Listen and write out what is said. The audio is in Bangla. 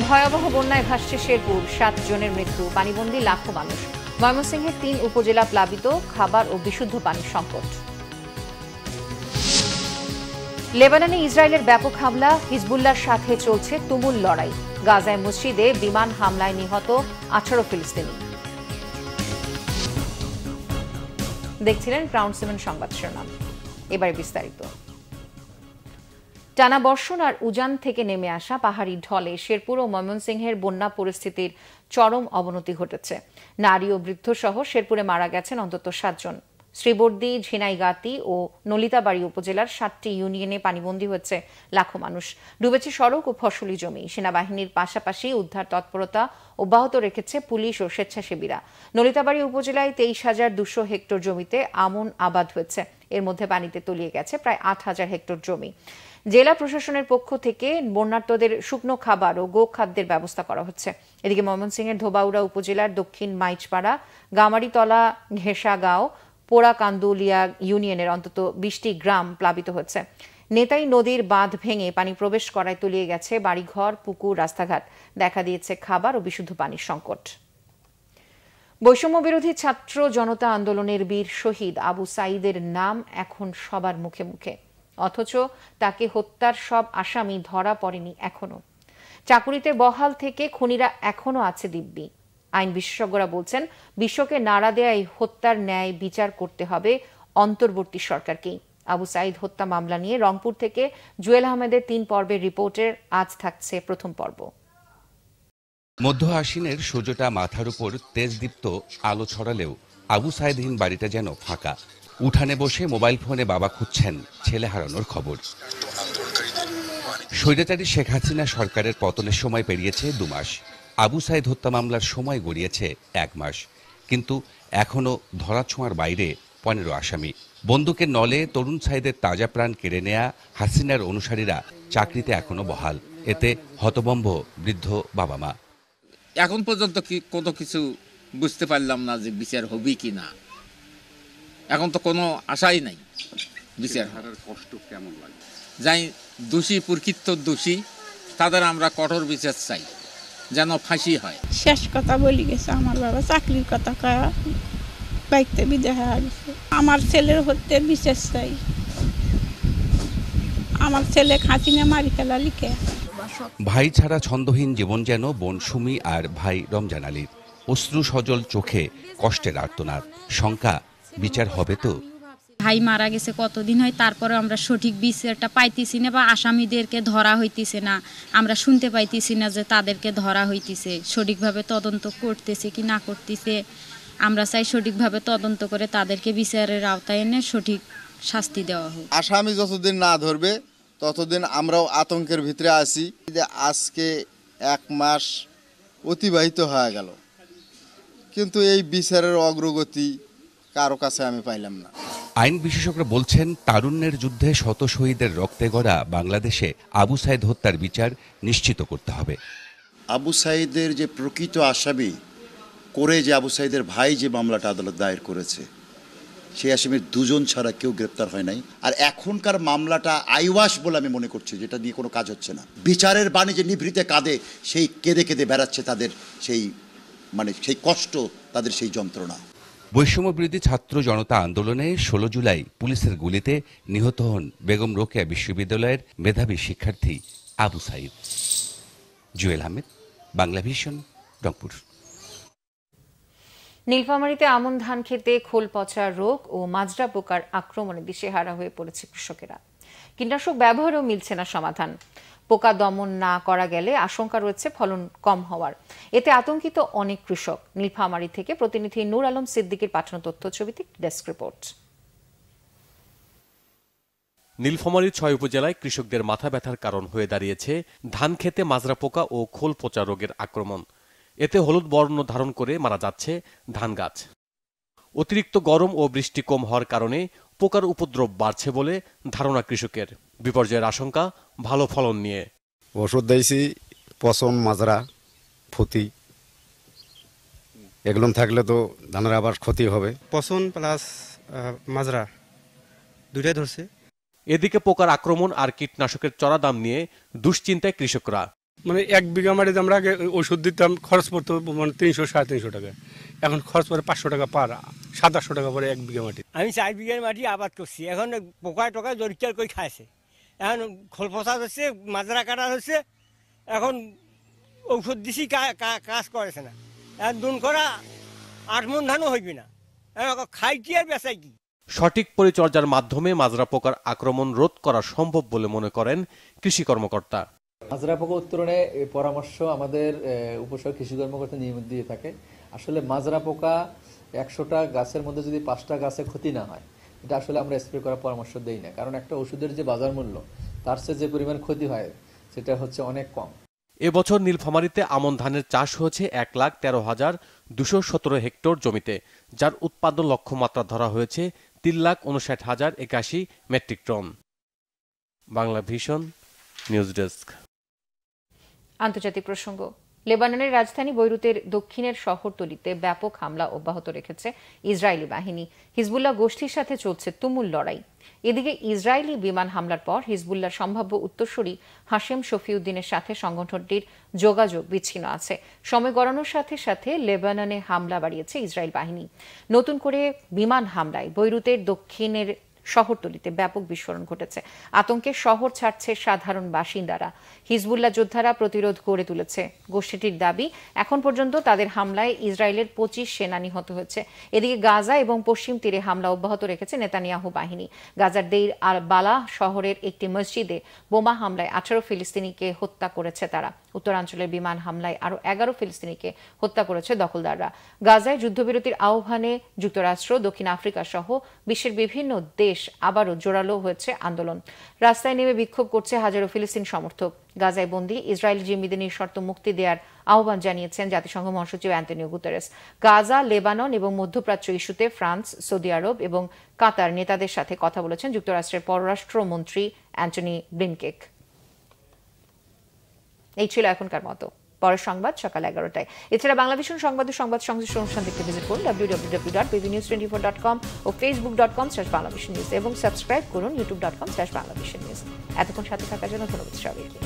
ভয়াবহ বন্যায় ভাসছে শেরপুর, 7 জনের মৃত্যু, পানিবন্দী লাখো মানুষ। ময়মনসিংহের 3 উপজেলা প্লাবিত, খাবার ও বিশুদ্ধ পানির সংকট। লেবাননে ইসরায়েলের ব্যাপক হামলা, হিজবুল্লাহর সাথে চলছে তুমুল লড়াই। গাজায় মসজিদে বিমান হামলায় নিহত 18 ফিলিস্তিনি। দেখছিলেন ক্রাউন 7 সংবাদ শিরোনাম। এবারে বিস্তারিত। টানা বর্ষণ আর উজান থেকে নেমে আসা পাহাড়ি ঢলে শেরপুর ও ময়মনসিংহের বন্যা পরিস্থিতির চরম অবনতি ঘটেছে। নারী ও বৃদ্ধ সহ শেরপুরে মারা গেছেন অন্তত 7 জন। শ্রীবর্দী, ঝিনাইগাতি ও নলিতাবাড়ী উপজেলার 7টি ইউনিয়নে পানিবন্দী হয়েছে লাখো মানুষ। ডুবেছে সড়ক ও ফসলি জমি। সেনাবাহিনীর পাশাপাশি উদ্ধার তৎপরতা অব্যাহত রেখেছে পুলিশ ও স্বেচ্ছাসেবীরা। নলিতাবাড়ী উপজেলায় 23,200 হেক্টর জমিতে আমন আবাদ হয়েছে। এর মধ্যে পানিতে তলিয়ে গেছে প্রায় 8,000 হেক্টর জমি। জেলা প্রশাসনের পক্ষ থেকে বন্যার্তদের শুকনো খাবার ও গোখাদ্যের ব্যবস্থা করা হচ্ছে। এদিকে ময়মনসিংহের ধোবাউড়া উপজেলার দক্ষিণ মাইচপাড়া, গামারিতলা, ঘেঁষাগাঁও, পোড়াকান্দুলিয়া ইউনিয়নের অন্তত 20টি গ্রাম প্লাবিত হচ্ছে। নেতাই নদীর বাঁধ ভেঙে পানি প্রবেশ করায় তলিয়ে গেছে বাড়িঘর, পুকুর, রাস্তাঘাট। দেখা দিয়েছে খাবার ও বিশুদ্ধ পানির সংকট। বৈষম্য বিরোধী ছাত্র জনতা আন্দোলনের বীর শহীদ আবু সাঈদের নাম এখন সবার মুখে মুখে, অথচ তাকে হত্যার সব আসামি ধরা পড়েনি এখনো। চাকুরিতে বহাল থেকে খুনিরা এখনো আছে দিব্যি। আইন বিশেষজ্ঞরা বলছেন, বিশ্বকে নাড়া দেয়া এই হত্যার ন্যায় বিচার করতে হবে অন্তর্বর্তী সরকারকেই। আবু সাঈদ হত্যা মামলা নিয়ে রংপুর থেকে জুয়েল আহমেদের 3 পর্বের রিপোর্টের আজ থাকছে প্রথম পর্ব। মধ্য আশ্বিনের সূর্যটা মাথার উপর তেজদীপ্ত আলো ছড়ালেও আবু সাঈদহীন বাড়িটা যেন ফাঁকা। উঠানে বসে মোবাইল ফোনে বাবা খুঁজছেন ছেলে হারানোর খবর। স্বৈরাচারী শেখ হাসিনা সরকারের পতনের সময় পেরিয়েছে 2 মাস। আবু সাঈদ হত্যা মামলার সময় গড়িয়েছে 1 মাস। কিন্তু এখনো ধরাছোঁয়ার বাইরে 15 আসামি। বন্দুকের নলে তরুণ সাঈদের তাজা প্রাণ কেড়ে নেয়া হাসিনার অনুসারীরা চাকরিতে এখনো বহাল। এতে হতভম্ব বৃদ্ধ বাবা মা। এখন পর্যন্ত কোনো কিছু বুঝতে পারলাম না যে বিচার হবে কি না। এখন তো কোনো আশাই নাই বিচার। কষ্ট কেমন লাগে? যাই দোষী, প্রকৃত দোষী, তাদের আমরা কঠোর বিচার চাই, যেন ফাঁসি হয়। শেষ কথা বলি গেছে আমার বাবা, চাকরির কথা কয়া বাইকতে বিদায় হয়ে গেছে। আমার ছেলের হত্যার বিচার চাই। আমার ছেলে হাসিনা মারি ফেলা লিখে। ভাই ছাড়া ছন্দহীন জীবন যেন বোন সুমি আর ভাই রমজান আলীর। অশ্রু সজল চোখে কষ্টের আর্তনাদ। শঙ্কা, বিচার হবে তো? ভাই মারা গেছে কতদিন হয়, তারপরে আমরা সঠিক বিচারটা পাইতেছি না, বা আসামিদেরকে ধরা হইতেছে না। আমরা শুনতে পাইতেছি না যে তাদেরকে ধরা হইতেছে। সঠিকভাবে তদন্ত করতেছে কি না করতেছে। আমরা চাই সঠিকভাবে তদন্ত করে তাদেরকে বিচারের আওতায় এনে সঠিক শাস্তি দেওয়া হোক। আসামি যতদিন না ধরবে ততদিন আমরাও আতঙ্কের ভিতরে আছি। আজকে 1 মাস অতিবাহিত হয়ে গেল, কিন্তু এই বিচারের অগ্রগতি কারো কাছে আমি পাইলাম না। আইন বিশেষজ্ঞরা বলছেন, তারুণ্যের যুদ্ধে শত শহীদের রক্তে গড়া বাংলাদেশে আবু সাঈদ হত্যার বিচার নিশ্চিত করতে হবে। আবু সাঈদের যে প্রকৃত আসামি করে, যে আবু সাঈদের ভাই যে মামলাটা আদালত দায়ের করেছে, সেই আসামির 2 জন ছাড়া কেউ গ্রেপ্তার হয় নাই। আর এখনকার মামলাটা আইওয়াশ বলে আমি মনে করছি, যেটা নিয়ে কোনো কাজ হচ্ছে না। বিচারের বাণী যে নিভৃতে কাঁদে, সেই কেঁদে কেঁদে বেড়াচ্ছে তাদের সেই সেই কষ্ট, তাদের সেই যন্ত্রণা। বৈষম্য বিরোধী ছাত্র জনতা আন্দোলনে 16 জুলাই পুলিশের গুলিতে নিহত হন বেগম রোকেয়া বিশ্ববিদ্যালয়ের মেধাবী শিক্ষার্থী আবু সাঈদ। জুয়েল আহমেদ, বাংলা ভিশন, রংপুর। নীলফামারীতে আমন ধান খেতে খোল পচা রোগ ও মাজরা পোকার আক্রমণে দিশেহারা হয়ে পড়েছে কৃষকেরা। কীটনাশক ব্যবহারও মিলছে না সমাধান। পোকা দমন না করা গেলে আশঙ্কা রয়েছে ফলন কম হওয়ার। এতে আতঙ্কিত অনেক কৃষক। নীলফামারী থেকে প্রতিনিধি নূর আলম সিদ্দিকীর পাঠানো তথ্য ছবিতে ডেস্ক রিপোর্ট। নীলফামারীর 6 উপজেলায় কৃষকদের মাথা ব্যথার কারণ হয়ে দাঁড়িয়েছে ধান খেতে মাজরা পোকা ও খোল পচা রোগের আক্রমণ। এতে হলুদ বর্ণ ধারণ করে মারা যাচ্ছে ধান গাছ। অতিরিক্ত গরম ও বৃষ্টি কম হওয়ার কারণে পোকার উপদ্রব বাড়ছে বলে ধারণা কৃষকের। বিপর্যয়ের আশঙ্কা ভালো ফলন নিয়ে। ওষুধ দিয়েছি, পচন, মাজরা, ফুতি, এগুলো থাকলে তো ধানের আবার ক্ষতি হবে। পচন প্লাস মাজরা দুটাই ধরছে। এদিকে পোকার আক্রমণ আর কীটনাশকের চড়া দাম নিয়ে দুশ্চিন্তায় কৃষকরা। মানে 1 বিঘা মাটিতে আমরা আগে ওষুধ দিতাম, খরচ পড়তো মানে 300-350 টাকা, এখন খরচ পড়ে 500 টাকা পার, 700-800 টাকা পরে 1 বিঘা মাটি। আমি 4 বিঘার মাটি আবাদ করছি, এখন পোকায় টোকায় জরিকার করে খাইছে, এখন খোল পচা হচ্ছে, মাজরা কাটা হচ্ছে, এখন ঔষধ দিছি কাজ করেছে না, এখন দুন করা 8 মণ ধানও হইবে না, খাই কি আর বেচাই কি। সঠিক পরিচর্যার মাধ্যমে মাজরা পোকার আক্রমণ রোধ করা সম্ভব বলে মনে করেন কৃষি কর্মকর্তা। মাজরা পোকা উত্তরণে পরামর্শ আমাদের উপসহকারী কৃষি কর্মকর্তা নিয়মিত দিয়ে থাকে। আসলে মাজরা পোকা 100টা গাছের মধ্যে যদি 5টা গাছে ক্ষতি না হয়, এটা আসলে আমরা স্প্রে করার পরামর্শ দেই না, কারণ একটা ওষুধের যে বাজার মূল্য তার চেয়ে যে পরিমাণ ক্ষতি হয় সেটা হচ্ছে অনেক কম। এবছর নীলফামারীতে আমন ধানের চাষ হয়েছে 1,13,217 হেক্টর জমিতে, যার উৎপাদন লক্ষ্যমাত্রা ধরা হয়েছে 3,59,081 metric ton. Bangla Vision News Desk. আন্তর্জাতিক প্রসঙ্গ। লেবাননের রাজধানী বৈরুতের দক্ষিণের শহরতলিতে ব্যাপক হামলা অব্যাহত রেখেছে ইসরায়েলি বাহিনী। হিজবুল্লাহ গোষ্ঠীর সাথে চলছে তুমুল লড়াই। এদিকে ইসরায়েলি বিমান হামলার পর হিজবুল্লাহর সম্ভাব্য উত্তরসূরি হাশেম শফিউদ্দিনের সাথে সংগঠনটির যোগাযোগ বিচ্ছিন্ন আছে। সময় গড়ানোর সাথে সাথে লেবাননে হামলা বাড়িয়েছে ইসরায়েল বাহিনী। নতুন করে বিমান হামলায় বৈরুতের দক্ষিণের শহরতলিতে ব্যাপক বিস্ফোরণ ঘটেছে। আতঙ্কে শহর ছাড়ছে সাধারণ বাসিন্দারা। হিজবুল্লাহ যোদ্ধারা প্রতিরোধ গড়ে তুলেছে। গোষ্ঠীটির দাবি, এখন পর্যন্ত তাদের হামলায় ইসরায়েলের 25 সেনা নিহত হয়েছে। এদিকে গাজা এবং পশ্চিম তীরে হামলা অব্যাহত রেখেছে নেতানিয়াহু বাহিনী। গাজার দেইর আল বালাহ শহরের একটি মসজিদে বোমা হামলায় 18 ফিলিস্তিনিকে হত্যা করেছে তারা। উত্তরাঞ্চলের বিমান হামলায় আরও 11 ফিলিস্তিনিকে হত্যা করেছে দখলদাররা। গাজায় যুদ্ধবিরতির আহ্বানে যুক্তরাষ্ট্র, দক্ষিণ আফ্রিকা সহ বিশ্বের বিভিন্ন দেশ আবারও জোরালো হয়েছে আন্দোলন। রাস্তায় নেমে বিক্ষোভ করছে হাজারো ফিলিস্তিন সমর্থক। গাজায় বন্দী ইসরায়েলি জিম্মিদের নিঃশর্ত মুক্তি দেওয়ার আহ্বান জানিয়েছেন জাতিসংঘ মহাসচিব অ্যান্টনিও গুতেরেস। গাজা, লেবানন এবং মধ্যপ্রাচ্য ইস্যুতে ফ্রান্স, সৌদি আরব এবং কাতার নেতাদের সাথে কথা বলেছেন যুক্তরাষ্ট্রের পররাষ্ট্রমন্ত্রী অ্যান্টনি ব্লিনকেন। এই ছিল এখনকার মতো। পরের সংবাদ সকাল 11টায়। এছাড়া বাংলা ভিশন সংবাদের সংবাদ সংশ্লিষ্ট অনুষ্ঠান দেখতে ভিজিট করুন www.bbnews24.com ও facebook.com/banglavisionnews এবং সাবস্ক্রাইব করুন youtube.com/banglavisionnews। এতক্ষণ সাথে থাকার জন্য ধন্যবাদ সবাইকে।